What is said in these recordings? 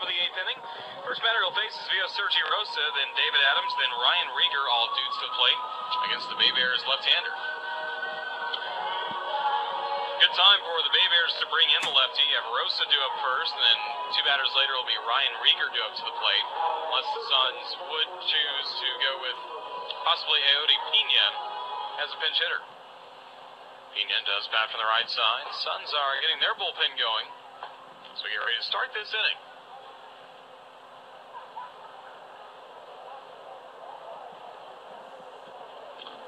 top of the 8th inning. First batter he'll face is Vio Sergi Rosa, then David Adams, then Ryan Rieger, all dudes to the plate against the Bay Bears left-hander. Good time for the Bay Bears to bring in the lefty. You have Rosa due up first, and then 2 batters later will be Ryan Rieger due up to the plate, unless the Suns would choose to go with possibly Ayoade Pena as a pinch hitter. Pena does bat from the right side. Suns are getting their bullpen going, so we get ready to start this inning.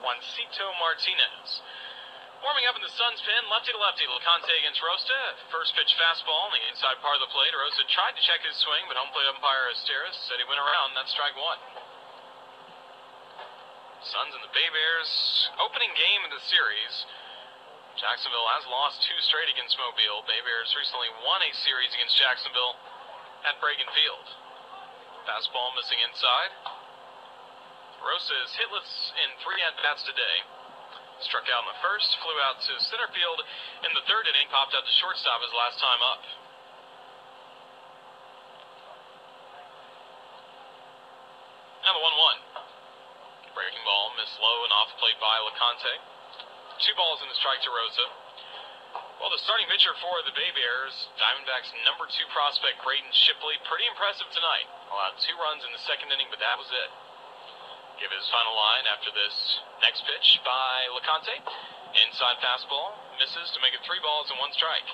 Juancito Martinez warming up in the Suns pen, lefty to lefty. Locante against Rosa. First pitch fastball on the inside part of the plate. Rosa tried to check his swing, but home plate umpire Asteris said he went around. That's strike 1. Suns and the Bay Bears opening game of the series. Jacksonville has lost 2 straight against Mobile. Bay Bears recently won a series against Jacksonville at Bragan Field. Fastball missing inside. Rosa is hitless in 3 at-bats today. Struck out in the first, flew out to center field in the 3rd inning, popped out to shortstop his last time up. Now the 1-1. Breaking ball, missed low and off the plate by Locante. 2 balls and a strike to Rosa. Well, the starting pitcher for the Bay Bears, Diamondbacks' number 2 prospect, Braden Shipley, pretty impressive tonight. Allowed 2 runs in the 2nd inning, but that was it. Give his final line after this next pitch by Locante. Inside fastball, misses to make it 3 balls and 1 strike.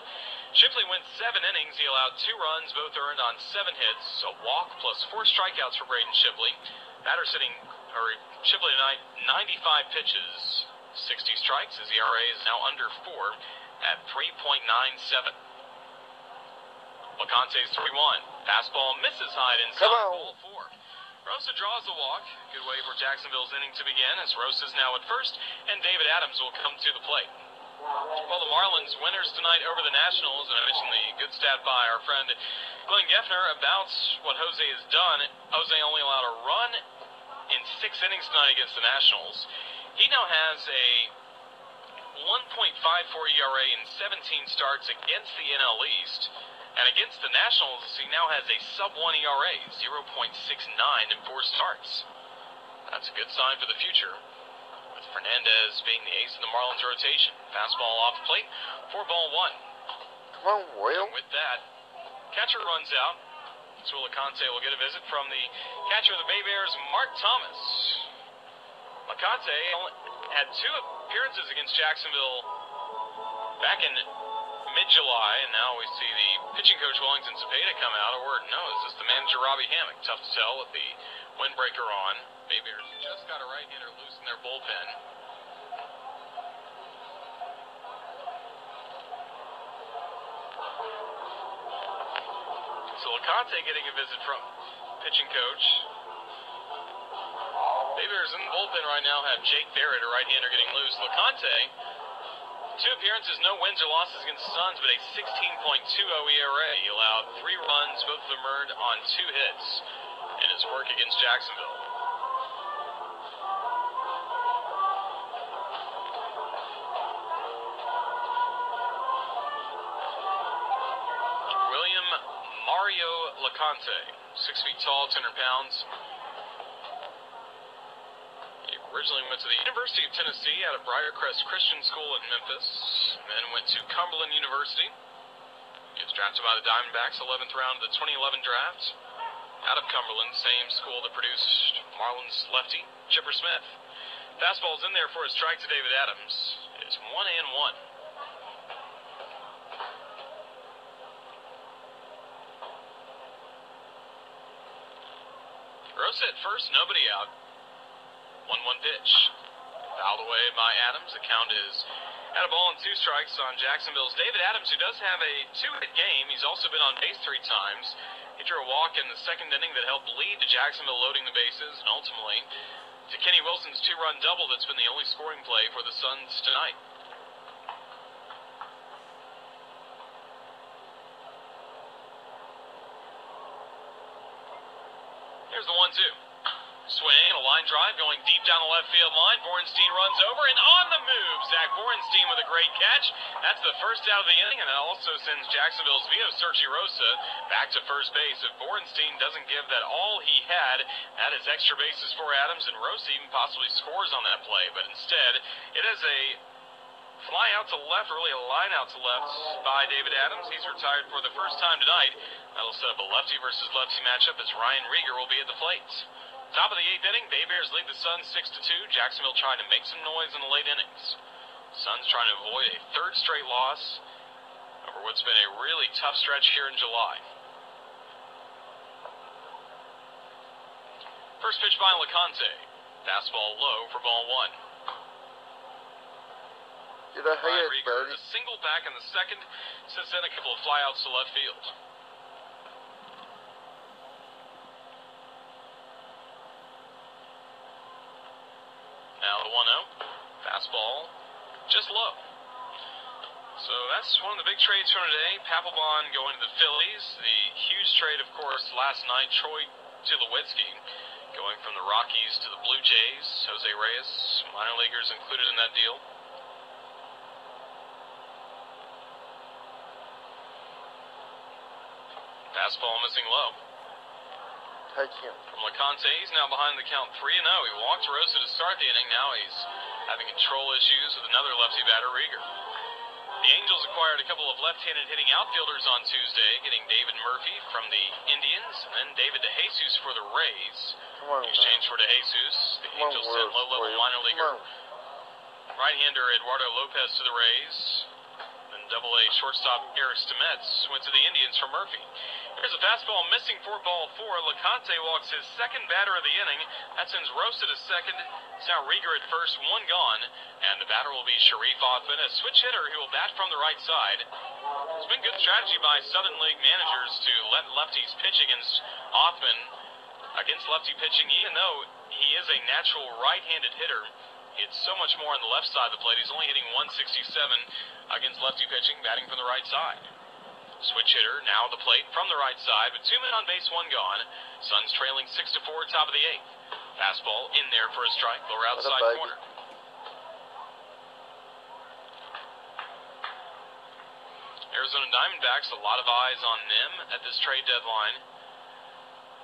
Shipley went 7 innings. He allowed 2 runs, both earned on 7 hits. A walk plus 4 strikeouts for Braden Shipley. Shipley tonight, 95 pitches, 60 strikes. His ERA is now under 4 at 3.97. Locante's 3-1. Fastball misses high inside. Ball 4. Rosa draws the walk. Good way for Jacksonville's inning to begin, as Rosa's now at first, and David Adams will come to the plate. Well, the Marlins winners tonight over the Nationals, and I mentioned the good stat by our friend Glenn Geffner about what Jose has done. Jose only allowed a run in 6 innings tonight against the Nationals. He now has a 1.54 ERA in 17 starts against the NL East. And against the Nationals, he now has a sub-1 ERA, 0.69 in 4 starts. That's a good sign for the future, with Fernandez being the ace of the Marlins rotation. Fastball off the plate, 4-1. Come on, Will. With that, catcher runs out. So Locante will get a visit from the catcher of the Bay Bears, Mark Thomas. Locante had 2 appearances against Jacksonville back in mid-July, and now we see the pitching coach Wellington Cepeda come out. Or no, is this the manager Robbie Hammock? Tough to tell with the windbreaker on. Bay Bears just got a right-hander loose in their bullpen. So Locante getting a visit from pitching coach. Bay Bears in the bullpen right now have Jake Barrett, a right-hander, getting loose. Locante, 2 appearances, no wins or losses against the Suns, but a 16.20 ERA. He allowed 3 runs, both of them earned on 2 hits in his work against Jacksonville. William Mario Locante, 6 feet tall, 200 pounds. Originally went to the University of Tennessee out of Briarcrest Christian School in Memphis, and then went to Cumberland University. He was drafted by the Diamondbacks, 11th round of the 2011 draft. Out of Cumberland, same school that produced Marlins lefty Chipper Smith. Fastball's in there for a strike to David Adams. It's 1-1. Rosa at first, nobody out. 1-1 pitch. Fouled away by Adams. The count is at a ball and 2 strikes on Jacksonville's David Adams, who does have a 2-hit game. He's also been on base 3 times. He drew a walk in the 2nd inning that helped lead to Jacksonville loading the bases, and ultimately to Kenny Wilson's 2-run double that's been the only scoring play for the Suns tonight. Here's the 1-2. Swing, a line drive going deep down the left field line. Borenstein runs over and on the move. Zach Borenstein with a great catch. That's the first out of the inning, and that also sends Jacksonville's Vito Sergi Rosa back to first base. If Borenstein doesn't give that all he had, that is extra bases for Adams, and Rosa even possibly scores on that play. But instead, it is a fly out to left, really a line out to left by David Adams. He's retired for the first time tonight. That'll set up a lefty versus lefty matchup as Ryan Rieger will be at the plate. Top of the 8th inning, Bay Bears lead the Suns 6-2. Jacksonville trying to make some noise in the late innings. Suns trying to avoid a third straight loss over what's been a really tough stretch here in July. First pitch by locante. Fastball low for ball 1. Get ahead, buddy. A single back in the second, since then a couple of flyouts to left field. Now the 1-0. Fastball just low. So that's one of the big trades from today. Papelbon going to the Phillies. The huge trade, of course, last night. Troy Tulowitzki going from the Rockies to the Blue Jays. Jose Reyes, minor leaguers included in that deal. Fastball missing low. Take him. From locante, he's now behind the count 3-0. He walked Rosa to start the inning. Now he's having control issues with another lefty batter, Rieger. The Angels acquired a couple of left-handed hitting outfielders on Tuesday, getting David Murphy from the Indians and then David DeJesus for the Rays. Come on, in exchange for DeJesus, the Angels sent low-level minor leaguer right-hander Eduardo Lopez to the Rays. Then Double-A shortstop Eric Stemets went to the Indians for Murphy. Here's a fastball missing for ball 4. locante walks his second batter of the inning. That sends Rosa to second. It's now Rieger at first, one gone. And the batter will be Sharif Othman, a switch hitter who will bat from the right side. It's been good strategy by Southern League managers to let lefties pitch against Othman. Against lefty pitching, even though he is a natural right-handed hitter, it's so much more on the left side of the plate. He's only hitting 167 against lefty pitching, batting from the right side. Switch hitter now at the plate from the right side, with 2 men on base, 1 gone. Suns trailing 6-4, top of the 8th. Fastball in there for a strike, lower outside corner. Arizona Diamondbacks, a lot of eyes on them at this trade deadline.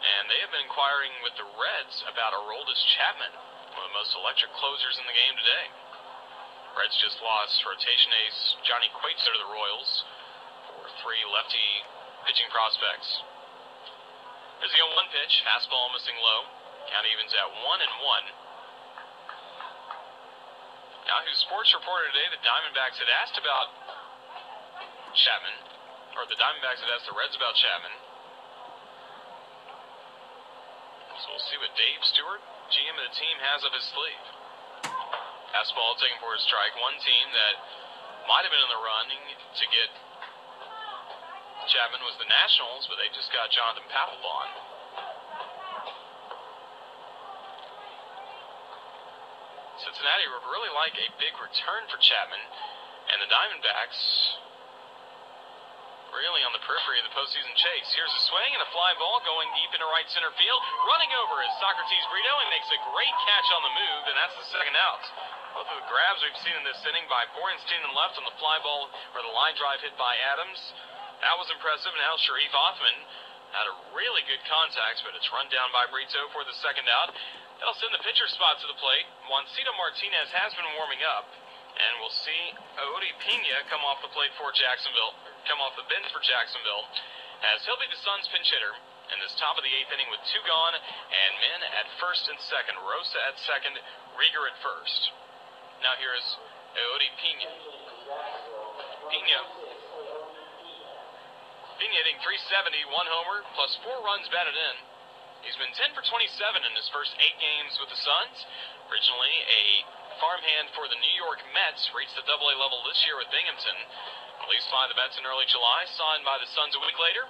And they have been inquiring with the Reds about Aroldis Chapman, one of the most electric closers in the game today. Reds just lost rotation ace Johnny Quaitzer to the Royals. 3 lefty pitching prospects. There's the 0-1 pitch. Fastball missing low. Count evens at 1-1. Yahoo Sports reported today that Diamondbacks had asked about Chapman, or the Diamondbacks had asked the Reds about Chapman. So we'll see what Dave Stewart, GM of the team, has up his sleeve. Fastball taken for a strike. One team that might have been in the running to get Chapman was the Nationals, but they just got Jonathan Papelbon. Cincinnati would really like a big return for Chapman, and the Diamondbacks really on the periphery of the postseason chase. Here's a swing and a fly ball going deep into right center field. Running over is Socrates Brito, and makes a great catch on the move, and that's the second out. Both of the grabs we've seen in this inning by Borenstein and left on the fly ball, or the line drive hit by Adams. That was impressive. Now Sharif Othman had a really good contact, but it's run down by Brito for the second out. That'll send the pitcher spot to the plate. Juancito Martinez has been warming up, and we'll see Eudi Pena come off the plate for Jacksonville, come off the bench for Jacksonville, as he'll be the Suns' pinch hitter in this top of the 8th inning with 2 gone, and men at first and second. Rosa at second, Rieger at first. Now here's Eudi Pena. Pena hitting .370, 1 homer, plus 4 runs batted in. He's been 10 for 27 in his first 8 games with the Suns. Originally a farmhand for the New York Mets, reached the Double-A level this year with Binghamton. Released by the Mets in early July, signed by the Suns a week later.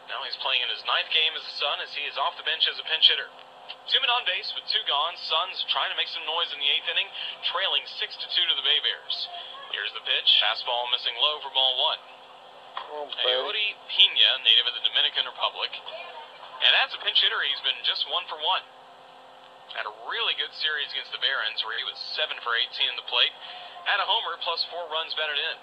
Now he's playing in his 9th game as a Sun, as he is off the bench as a pinch hitter. 2 men on base with 2 gone. Suns trying to make some noise in the 8th inning, trailing 6-2 to the Bay Bears. Here's the pitch. Fastball missing low for ball 1. Eudi Pena, native of the Dominican Republic. And as a pinch hitter, he's been just 1 for 1. Had a really good series against the Barons where he was 7 for 18 in the plate. Had a homer plus 4 runs batted in.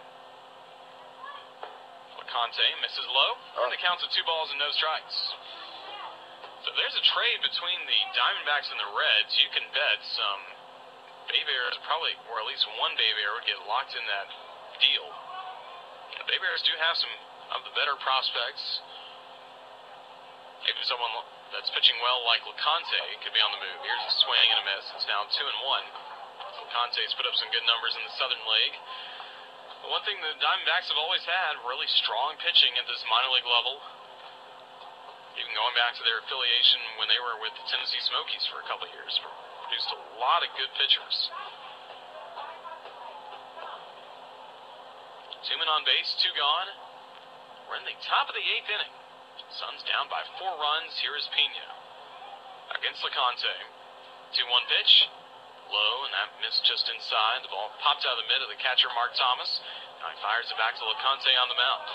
Locante misses low, and the count's at 2 balls and no strikes. So there's a trade between the Diamondbacks and the Reds. You can bet some Bay Bears probably, or at least one Bay Bear would get locked in that deal. The Bay Bears do have some of the better prospects. Maybe someone that's pitching well like Locante could be on the move. Here's a swing and a miss. It's now 2-1. Locante's put up some good numbers in the Southern League. But one thing the Diamondbacks have always had, really strong pitching at this minor league level. Even going back to their affiliation when they were with the Tennessee Smokies for a couple of years. Produced a lot of good pitchers. 2 men on base, 2 gone. We're in the top of the 8th inning. Suns down by 4 runs. Here is Pena against Locante. 2-1 pitch. Low, and that missed just inside. The ball popped out of the mid of the catcher, Mark Thomas. Now he fires it back to Locante on the mound.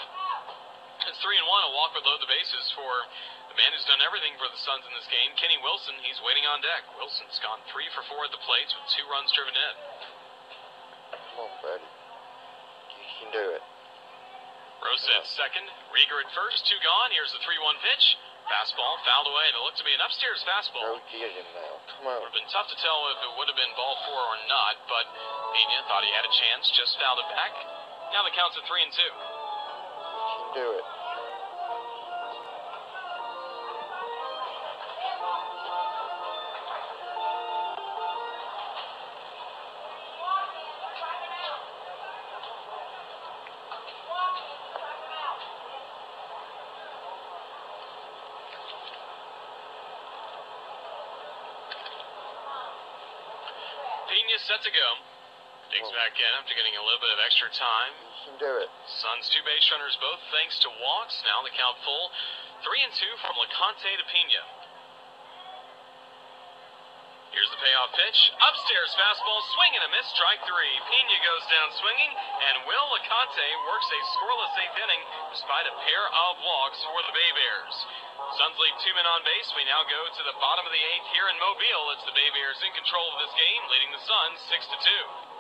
It's 3-1, a walk would load the bases for the man who's done everything for the Suns in this game, Kenny Wilson. He's waiting on deck. Wilson's gone 3 for 4 at the plates with 2 runs driven in. Come on, buddy. You can do it. Rosa at second, Rieger at first, 2 gone. Here's the 3-1 pitch. Fastball fouled away. It looked to be an upstairs fastball. Go get him now. Come on. Would have been tough to tell if it would have been ball 4 or not, but Pena thought he had a chance, just fouled it back. Now the count's at 3-2. You can do it. Pena set to go. Digs back in after getting a little bit of extra time. You can do it. Suns 2 base runners both thanks to walks. Now the count full. 3-2 from Locante to Pena. Here's the payoff pitch. Upstairs fastball, swing and a miss, strike 3. Pena goes down swinging, and Will Locante works a scoreless 8th inning despite a pair of walks for the Bay Bears. Suns lead 2 men on base. We now go to the bottom of the 8th here in Mobile. It's the Bay Bears in control of this game, leading the Suns 6-2.